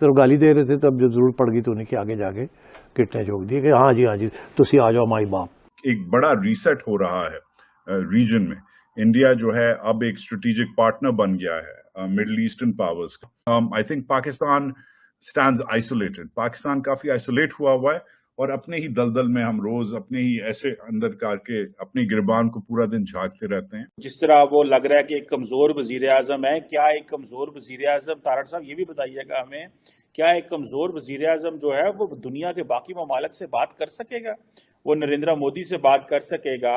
तो गाली दे रहे थे, तब जो जरूरत पड़ गई तो उन्हीं के आगे जाके किटने जोक दिए कि हाँ जी तुसी आ जाओ माई बाप। एक बड़ा रीसेट हो रहा है रीजन में। इंडिया जो है अब एक स्ट्रेटेजिक पार्टनर बन गया है मिडिल ईस्टर्न पावर्स का। I think Pakistan stands isolated. Pakistan काफी आइसोलेट हुआ है और अपने ही दलदल में हम रोज अपने ही ऐसे अंदर करके अपनी गिरबान को पूरा दिन झांकते रहते हैं। जिस तरह वो लग रहा है कि एक कमजोर वजीर आजम है, क्या एक कमजोर वजीर आजम, तारड़ साहब ये भी बताइएगा हमें, क्या एक कमजोर वजीर आजम जो है वो दुनिया के बाकी ममालिक से बात कर सकेगा? वो नरेंद्र मोदी से बात कर सकेगा?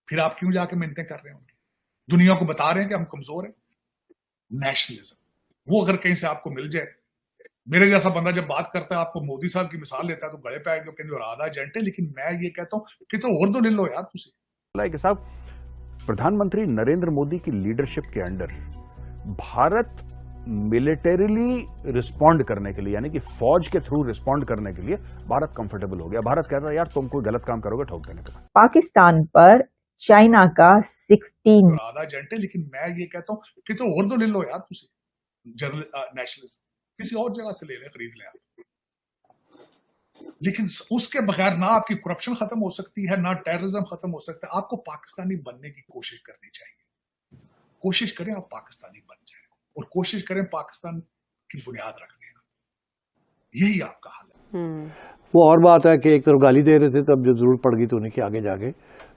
फिर आप क्यों जाके मिन्नतें कर रहे हैं? दुनिया को बता रहे हैं कि हम कमजोर हैं। नेशनलिज्म वो अगर कहीं से आपको मिल जाए, मेरे जैसा बंदा जब बात करता है आपको मोदी साहब की मिसाल लेता है तो गले पे आएंगे, कहते और आधा एजेंट है। लेकिन मैं ये कहता हूं कि तो और तो ले लो यार तुझे। साहब, प्रधानमंत्री नरेंद्र मोदी की लीडरशिप के अंडर भारत मिलिटरीली रिस्पॉन्ड करने के लिए, यानी कि फौज के थ्रू रिस्पॉन्ड करने के लिए भारत कंफर्टेबल हो गया। भारत कह रहा है यार तुम कोई गलत काम करोगे ठोक देने के बाद। पाकिस्तान पर चाइना का 16 आधा एजेंट है। लेकिन मैं ये कहता हूं कि तो और तो ले लो यार तुझे। नेशनलिज्म किसी और जगह से ले लें, खरीद लें आप। लेकिन उसके बगैर ना आपकी करप्शन खत्म हो सकती है, ना टेररिज्म खत्म हो सकता है। आपको पाकिस्तानी बनने की कोशिश करनी चाहिए। कोशिश करें आप पाकिस्तानी बन जाए और कोशिश करें पाकिस्तान की बुनियाद रखने का। यही आपका हाल है। वो और बात है कि एक तरफ गाली दे रहे थे, तब जो जरूरत पड़ गई तो उन्हीं के आगे जाके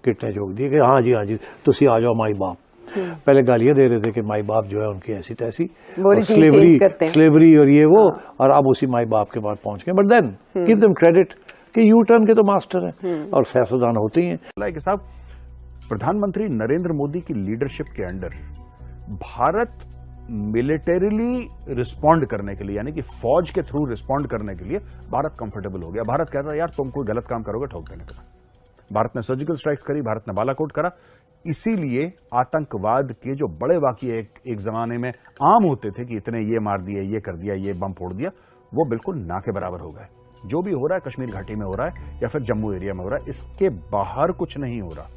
किटने जोक दिए कि हाँ जी तुसी आ जाओ माई बाप। पहले गालियां दे रहे थे कि माई बाप जो है उनकी ऐसी तैसी, स्लेवरी और ये वो, और अब उसी माई बाप के बाद पहुंच गए। But then give them credit कि यू टर्न के तो मास्टर हैं और सियासतदान होते ही हैं। साहब, प्रधानमंत्री नरेंद्र मोदी की लीडरशिप के अंडर भारत मिलिटरीली रिस्पॉन्ड करने के लिए, यानी कि फौज के थ्रू रिस्पॉन्ड करने के लिए भारत कंफर्टेबल हो गया। भारत कह रहा है यार तुम कोई गलत काम करोगे ठोक देने के बाद। भारत ने सर्जिकल स्ट्राइक्स करी, भारत ने बालाकोट करा। इसीलिए आतंकवाद के जो बड़े वाकये एक जमाने में आम होते थे कि इतने ये मार दिया, ये कर दिया, ये बम फोड़ दिया, वो बिल्कुल ना के बराबर हो गए। जो भी हो रहा है कश्मीर घाटी में हो रहा है या फिर जम्मू एरिया में हो रहा है, इसके बाहर कुछ नहीं हो रहा।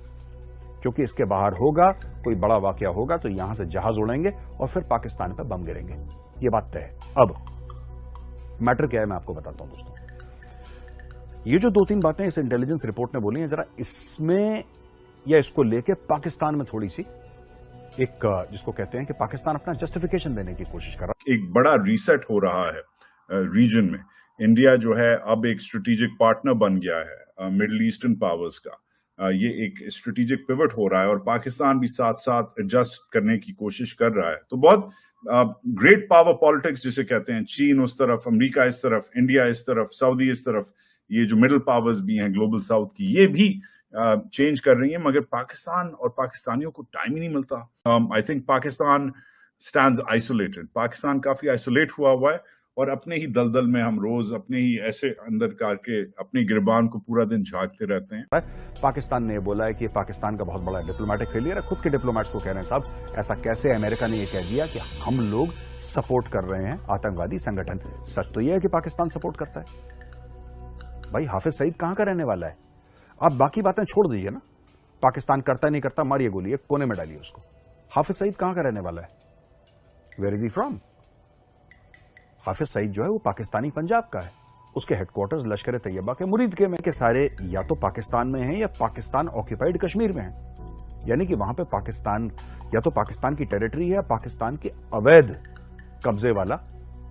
क्योंकि इसके बाहर होगा, कोई बड़ा वाकया होगा तो यहां से जहाज उड़ेंगे और फिर पाकिस्तान पर बम गिरेंगे। ये बात तय है। अब मैटर क्या है मैं आपको बताता हूं दोस्तों। ये जो 2-3 बातें इस इंटेलिजेंस रिपोर्ट ने बोली हैं, जरा इसमें या इसको लेके पाकिस्तान में थोड़ी सी एक जिसको कहते हैं कि पाकिस्तान अपना जस्टिफिकेशन देने की कोशिश कर रहा है। एक बड़ा रीसेट हो रहा है रीजन में। इंडिया जो है अब एक स्ट्रेटेजिक पार्टनर बन गया है मिडिल ईस्टर्न पावर्स का। ये एक स्ट्रेटेजिक पिवट हो रहा है और पाकिस्तान भी साथ साथ एडजस्ट करने की कोशिश कर रहा है। तो बहुत ग्रेट पावर पॉलिटिक्स जिसे कहते हैं, चीन उस तरफ, अमेरिका इस तरफ, इंडिया इस तरफ, सऊदी इस तरफ, ये जो मिडिल पावर्स भी हैं ग्लोबल साउथ की, ये भी चेंज कर रही है। मगर पाकिस्तान और पाकिस्तानियों को टाइम ही नहीं मिलता। I think Pakistan stands isolated. Pakistan काफी आइसोलेट हुआ है और अपने ही दलदल में हम रोज अपने ही ऐसे अंदर करके अपनी गिरबान को पूरा दिन झांकते रहते हैं। पाकिस्तान ने बोला है कि पाकिस्तान का बहुत बड़ा डिप्लोमेटिक फेलियर है। खुद के डिप्लोमेट्स को कह रहे हैं साहब ऐसा कैसे? अमेरिका ने यह कह दिया कि हम लोग सपोर्ट कर रहे हैं आतंकवादी संगठन। सच तो यह है कि पाकिस्तान सपोर्ट करता है। भाई हाफिज सईद कहां का रहने वाला है? आप बाकी बातें छोड़ दीजिए ना, पाकिस्तान करता नहीं करता मारिए गोली, एक कोने में डालिए उसको। हाफिज सईद कहां का रहने वाला है? Where is he from? Hafiz Saeed जो है वो पाकिस्तानी पंजाब का है। उसके हेडक्वार्टर्स लश्कर तैयबा के मुरीद के में के सारे या तो पाकिस्तान में हैं या पाकिस्तान ऑक्यूपाइड कश्मीर में हैं। यानी कि वहां पे पाकिस्तान या तो पाकिस्तान की टेरिटरी है या पाकिस्तान के अवैध कब्जे वाला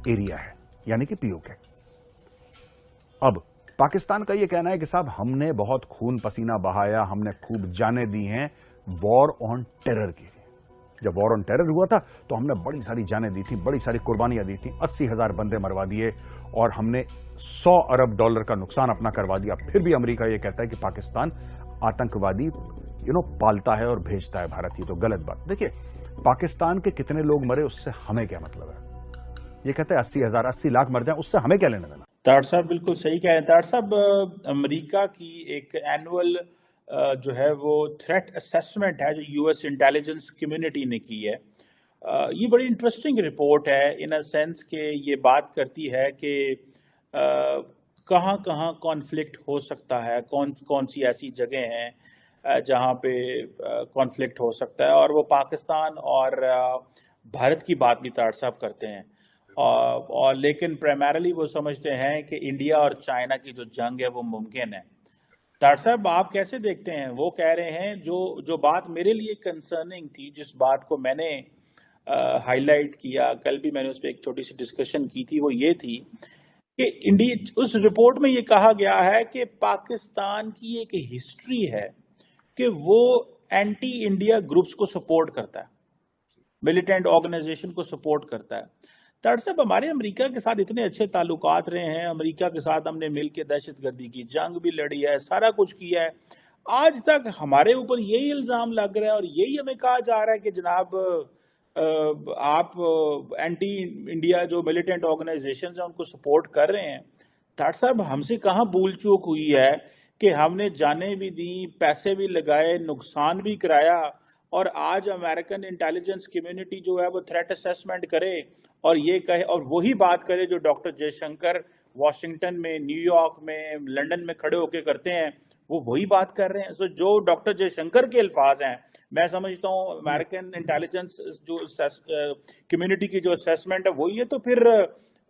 एरिया है, यानी कि पीओके। अब पाकिस्तान का यह कहना है कि साहब हमने बहुत खून पसीना बहाया, हमने खूब जानें दी हैं वॉर ऑन टेरर के लिए। जब वॉर ऑन टेरर हुआ था तो हमने बड़ी सारी जानें दी थी, बड़ी सारी कुर्बानियां दी थी, 80,000 बंदे मरवा दिए और हमने $100 अरब का नुकसान अपना करवा दिया। फिर भी अमेरिका यह कहता है कि पाकिस्तान आतंकवादी पालता है और भेजता है भारत। ये तो गलत बात। देखिए पाकिस्तान के कितने लोग मरे उससे हमें क्या मतलब है? ये कहते हैं 80,000 80 लाख मर जाए, उससे हमें क्या लेना देना? ताड़ साहब बिल्कुल सही कह रहे हैं। ताड़ साहब, अमेरिका की एक एनुअल जो है वो थ्रेट असेसमेंट है जो यूएस इंटेलिजेंस कम्युनिटी ने की है, ये बड़ी इंटरेस्टिंग रिपोर्ट है इन अ सेंस कि ये बात करती है कि कहाँ कहाँ कॉन्फ्लिक्ट हो सकता है, कौन कौन सी ऐसी जगह हैं जहाँ पे कॉन्फ्लिक्ट हो सकता है। और वो पाकिस्तान और भारत की बात भी ताड़ साहब करते हैं। और लेकिन प्राइमरली वो समझते हैं कि इंडिया और चाइना की जो जंग है वो मुमकिन है। डॉक्टर साहब आप कैसे देखते हैं? वो कह रहे हैं जो बात मेरे लिए कंसर्निंग थी, जिस बात को मैंने हाईलाइट किया, कल भी मैंने उस पर एक छोटी सी डिस्कशन की थी, वो ये थी कि इंडिया, उस रिपोर्ट में ये कहा गया है कि पाकिस्तान की एक हिस्ट्री है कि वो एंटी इंडिया ग्रुप्स को सपोर्ट करता है, मिलिटेंट ऑर्गेनाइजेशन को सपोर्ट करता है। डॉक्टर साहब हमारे अमेरिका के साथ इतने अच्छे ताल्लुकात रहे हैं, अमेरिका के साथ हमने मिल के दहशतगर्दी की जंग भी लड़ी है, सारा कुछ किया है, आज तक हमारे ऊपर यही इल्ज़ाम लग रहा है और यही हमें कहा जा रहा है कि जनाब आप एंटी इंडिया जो मिलिटेंट ऑर्गेनाइजेशन हैं उनको सपोर्ट कर रहे हैं। डॉक्टर साहब हमसे कहाँ भूल चूक हुई है कि हमने जानें भी दी, पैसे भी लगाए, नुकसान भी कराया, और आज अमेरिकन इंटेलिजेंस कम्युनिटी जो है वो थ्रेट असेसमेंट करे और ये कहे, और वही बात करे जो डॉक्टर जयशंकर वाशिंगटन में, न्यूयॉर्क में, लंदन में खड़े होके करते हैं, वो वही बात कर रहे हैं। सो जो डॉक्टर जयशंकर के अल्फाज हैं, मैं समझता हूँ अमेरिकन इंटेलिजेंस जो कम्युनिटी की जो असेसमेंट है वही है, तो फिर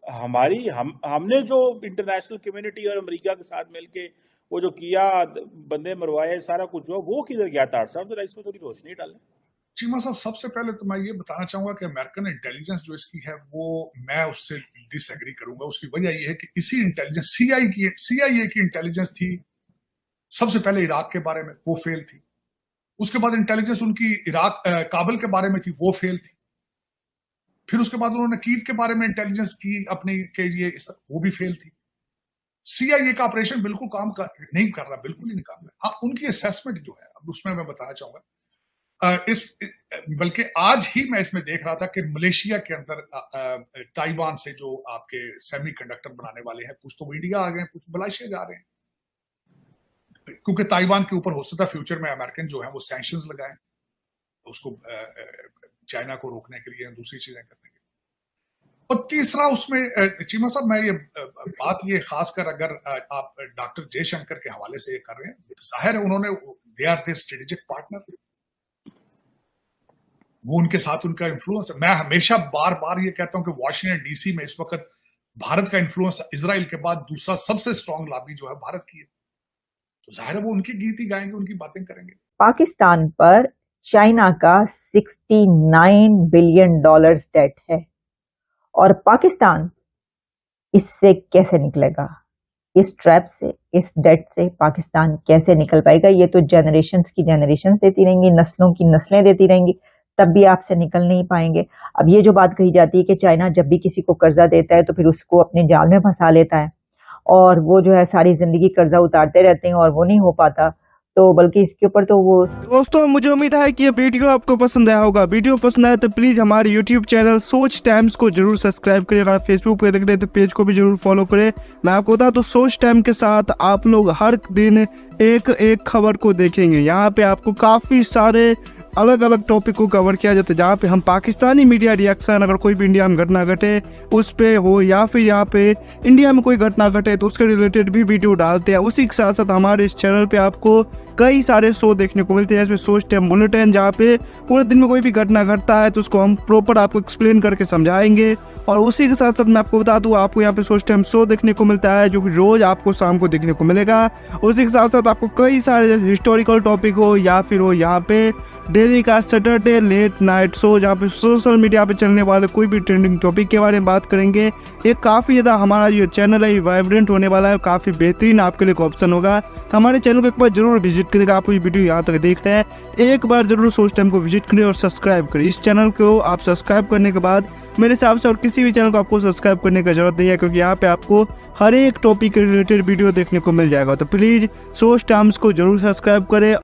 हमने जो इंटरनेशनल कम्युनिटी और अमेरिका के साथ मिलके वो जो किया, बंदे मरवाए, सारा कुछ हुआ, वो किधर गया? डॉक्टर साहब जरा इस पर थोड़ी रोशनी डालें। चीमा साहब सबसे पहले तो मैं ये बताना चाहूंगा कि अमेरिकन इंटेलिजेंस जो इसकी है वो मैं उससे डिसएग्री करूंगा। उसकी वजह ये है कि इसी इंटेलिजेंस CIA की इंटेलिजेंस थी सबसे पहले इराक के बारे में, वो फेल थी। उसके बाद इंटेलिजेंस उनकी इराक काबुल के बारे में थी, वो फेल थी। फिर उसके बाद उन्होंने कीव के बारे में इंटेलिजेंस की अपने के लिए, वो भी फेल थी। CIA का ऑपरेशन बिल्कुल नहीं कर रहा, बिल्कुल ही नहीं काम रहा। हाँ, उनकी असेसमेंट जो है, अब उसमें मैं बताना चाहूंगा, बल्कि आज ही मैं इसमें देख रहा था कि मलेशिया के अंदर ताइवान से जो आपके सेमीकंडक्टर बनाने वाले हैं, कुछ तो इंडिया आ गए हैं, कुछ मलेशिया जा रहे हैं, क्योंकि ताइवान के ऊपर हो सकता है फ्यूचर में अमेरिकन जो है वो सैंक्शंस लगाएं उसको चाइना को रोकने के लिए, दूसरी चीजें करने के लिए। और तीसरा उसमें चीमा साहब मैं ये बात ये खासकर अगर आप डॉक्टर जयशंकर के हवाले से ये कर रहे हैं, जाहिर है उन्होंने, they are their strategic partner, वो उनके साथ उनका इन्फ्लुएंस है। मैं हमेशा बार बार ये कहता हूं कि वॉशिंगटन DC में इस वक्त भारत का इन्फ्लुएंस इजराइल के बाद दूसरा सबसे स्ट्रांग लॉबी जो है भारत की है, तो जाहिर है वो उनकी गीत ही गाएंगे, उनकी बातें करेंगे। पाकिस्तान पर चाइना का $69 बिलियन डेट है और पाकिस्तान इससे कैसे निकलेगा? इस ट्रैप से, इस डेट से पाकिस्तान कैसे निकल पाएगा? ये तो जनरेशन्स की जनरेशन्स देती रहेंगी, नस्लों की नस्लें देती रहेंगी, तब भी आपसे निकल नहीं पाएंगे। अब ये जो बात कही जाती है कि चाइना जब भी किसी को कर्जा देता है तो फिर उसको अपने जाल में फंसा लेता है और वो जो है सारी जिंदगी कर्जा उतारते रहते हैं और वो नहीं हो पाता, तो बल्कि इसके ऊपर तो वो। दोस्तों मुझे उम्मीद है कि ये वीडियो आपको पसंद आया होगा। वीडियो पसंद आया तो प्लीज़ हमारे YouTube चैनल सोच टाइम्स को जरूर सब्सक्राइब करें। अगर फेसबुक पे देख रहे हैं तो पेज को भी जरूर फॉलो करें। मैं आपको बता तो सोच टाइम के साथ आप लोग हर दिन एक खबर को देखेंगे। यहाँ पे आपको काफ़ी सारे अलग अलग टॉपिक को कवर किया जाता है, जहाँ पे हम पाकिस्तानी मीडिया रिएक्शन, अगर कोई भी इंडिया में घटना घटे उस पे हो या फिर यहाँ पे इंडिया में कोई घटना घटे तो उसके रिलेटेड भी वीडियो डालते हैं। उसी के साथ साथ हमारे इस चैनल पे आपको कई सारे शो देखने को मिलते हैं, जैसे सोच टाइम बुलेटिन, जहाँ पे पूरे दिन में कोई भी घटना घटता है तो उसको हम प्रॉपर आपको एक्सप्लेन करके समझाएंगे। और उसी के साथ साथ मैं आपको बता दूँ, आपको यहाँ पे सोच टाइम शो देखने को मिलता है जो कि रोज़ आपको शाम को देखने को मिलेगा। उसी के साथ साथ आपको कई सारे जैसे हिस्टोरिकल टॉपिक हो या फिर हो यहाँ पे डेली का सैटरडे लेट नाइट शो, जहाँ पे सोशल मीडिया पे चलने वाले कोई भी ट्रेंडिंग टॉपिक के बारे में बात करेंगे। ये काफ़ी ज़्यादा हमारा जो चैनल है वाइब्रेंट होने वाला है, काफ़ी बेहतरीन आपके लिए ऑप्शन होगा। तो हमारे चैनल को एक बार जरूर विजिट करेगा। आप ये वीडियो यहाँ तक देख रहे हैं, एक बार जरूर सोच टाइम को विजिट करें और सब्सक्राइब करें। इस चैनल को आप सब्सक्राइब करने के बाद मेरे हिसाब से और किसी भी चैनल को आपको सब्सक्राइब करने की जरूरत नहीं है, क्योंकि यहाँ पे आपको हर एक टॉपिक के रिलेटेड वीडियो देखने को मिल जाएगा। तो प्लीज़ सोच टाइम्स को जरूर सब्सक्राइब करें।